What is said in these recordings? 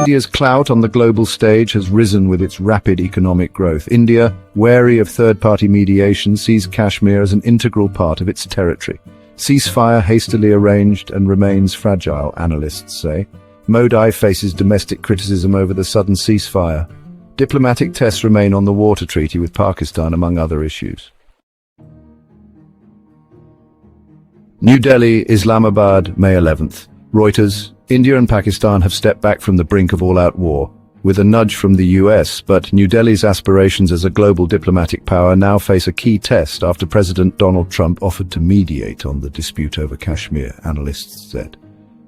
India's clout on the global stage has risen with its rapid economic growth. India, wary of third-party mediation, sees Kashmir as an integral part of its territory. Ceasefire hastily arranged and remains fragile, analysts say. Modi faces domestic criticism over the sudden ceasefire. Diplomatic tests remain on the water treaty with Pakistan, among other issues. New Delhi, Islamabad, May 11th. Reuters, India and Pakistan have stepped back from the brink of all-out war, with a nudge from the US, but New Delhi's aspirations as a global diplomatic power now face a key test after President Donald Trump offered to mediate on the dispute over Kashmir, analysts said.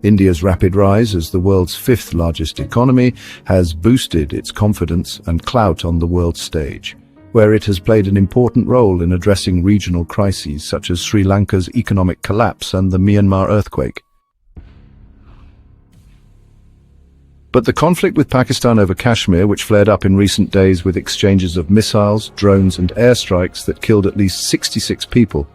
India's rapid rise as the world's fifth-largest economy has boosted its confidence and clout on the world stage, where it has played an important role in addressing regional crises such as Sri Lanka's economic collapse and the Myanmar earthquake. But the conflict with Pakistan over Kashmir, which flared up in recent days with exchanges of missiles, drones and airstrikes that killed at least 66 people,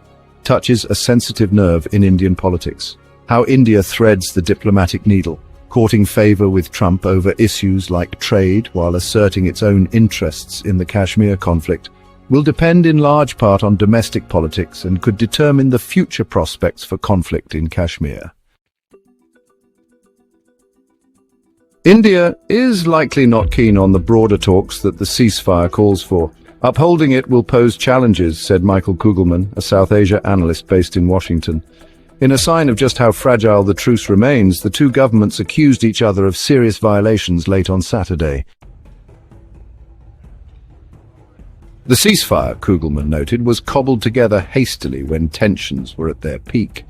touches a sensitive nerve in Indian politics. How India threads the diplomatic needle, courting favor with Trump over issues like trade while asserting its own interests in the Kashmir conflict, will depend in large part on domestic politics and could determine the future prospects for conflict in Kashmir. India is likely not keen on the broader talks that the ceasefire calls for. Upholding it will pose challenges, said Michael Kugelman, a South Asia analyst based in Washington. In a sign of just how fragile the truce remains, the two governments accused each other of serious violations late on Saturday. The ceasefire, Kugelman noted, was cobbled together hastily when tensions were at their peak.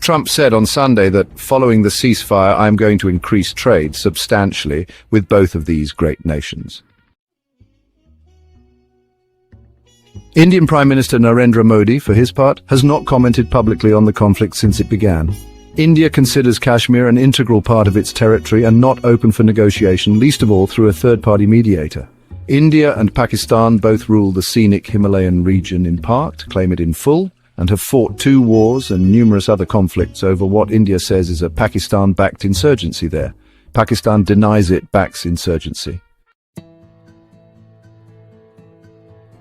Trump said on Sunday that, following the ceasefire, I'm going to increase trade substantially with both of these great nations. Indian Prime Minister Narendra Modi, for his part, has not commented publicly on the conflict since it began. India considers Kashmir an integral part of its territory and not open for negotiation, least of all through a third-party mediator. India and Pakistan both rule the scenic Himalayan region in part, claim it in full, and have fought 2 wars and numerous other conflicts over what India says is a Pakistan-backed insurgency there. Pakistan denies it backs insurgency.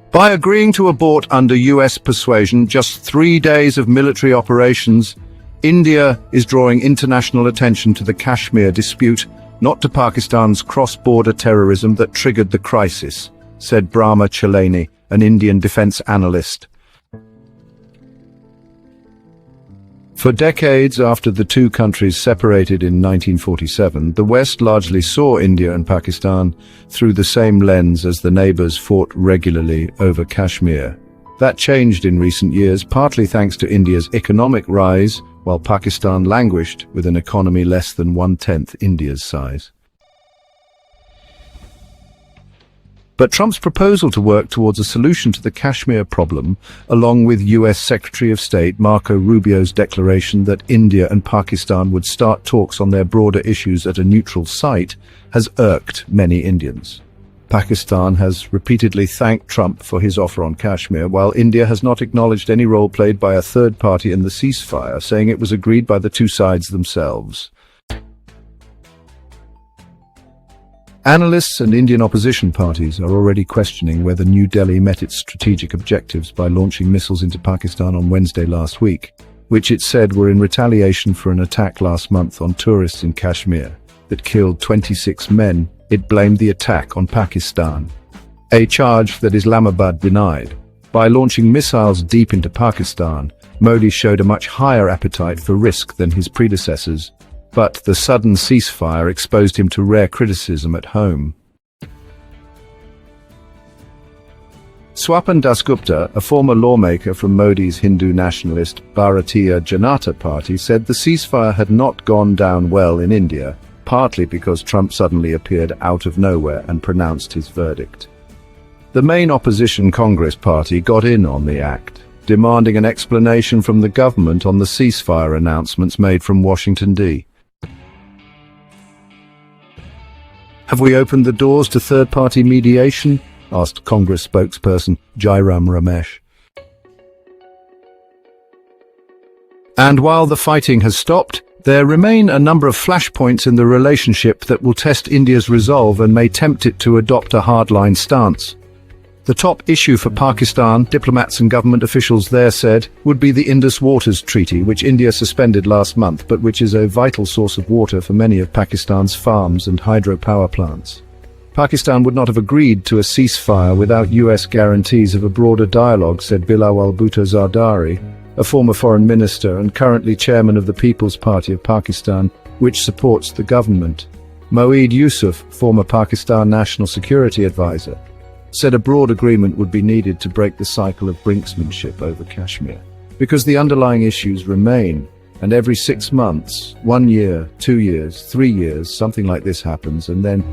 By agreeing to abort under US persuasion just 3 days of military operations, India is drawing international attention to the Kashmir dispute, not to Pakistan's cross-border terrorism that triggered the crisis, said Brahma Chelani, an Indian defense analyst. For decades after the two countries separated in 1947, the West largely saw India and Pakistan through the same lens as the neighbors fought regularly over Kashmir. That changed in recent years, partly thanks to India's economic rise, while Pakistan languished with an economy less than 1/10 India's size. But Trump's proposal to work towards a solution to the Kashmir problem, along with US Secretary of State Marco Rubio's declaration that India and Pakistan would start talks on their broader issues at a neutral site, has irked many Indians. Pakistan has repeatedly thanked Trump for his offer on Kashmir, while India has not acknowledged any role played by a third party in the ceasefire, saying it was agreed by the two sides themselves. Analysts and Indian opposition parties are already questioning whether New Delhi met its strategic objectives by launching missiles into Pakistan on Wednesday last week, which it said were in retaliation for an attack last month on tourists in Kashmir that killed 26 men. It blamed the attack on Pakistan, a charge that Islamabad denied. By launching missiles deep into Pakistan, Modi showed a much higher appetite for risk than his predecessors, but the sudden ceasefire exposed him to rare criticism at home. Swapan Dasgupta, a former lawmaker from Modi's Hindu nationalist Bharatiya Janata Party, said the ceasefire had not gone down well in India, partly because Trump suddenly appeared out of nowhere and pronounced his verdict. The main opposition Congress party got in on the act, demanding an explanation from the government on the ceasefire announcements made from Washington, D.C. Have we opened the doors to third-party mediation? Asked Congress spokesperson Jairam Ramesh. And while the fighting has stopped, There remain a number of flashpoints in the relationship that will test India's resolve and may tempt it to adopt a hardline stance. The top issue for Pakistan, diplomats and government officials there said, would be the Indus Waters Treaty, which India suspended last month, but which is a vital source of water for many of Pakistan's farms and hydropower plants. Pakistan would not have agreed to a ceasefire without US guarantees of a broader dialogue, said Bilawal Bhutto Zardari, a former foreign minister and currently chairman of the People's Party of Pakistan, which supports the government. Moeed Yusuf, former Pakistan National Security Advisor, said a broad agreement would be needed to break the cycle of brinksmanship over Kashmir. Because the underlying issues remain, and every 6 months, 1 year, 2 years, 3 years, something like this happens, and then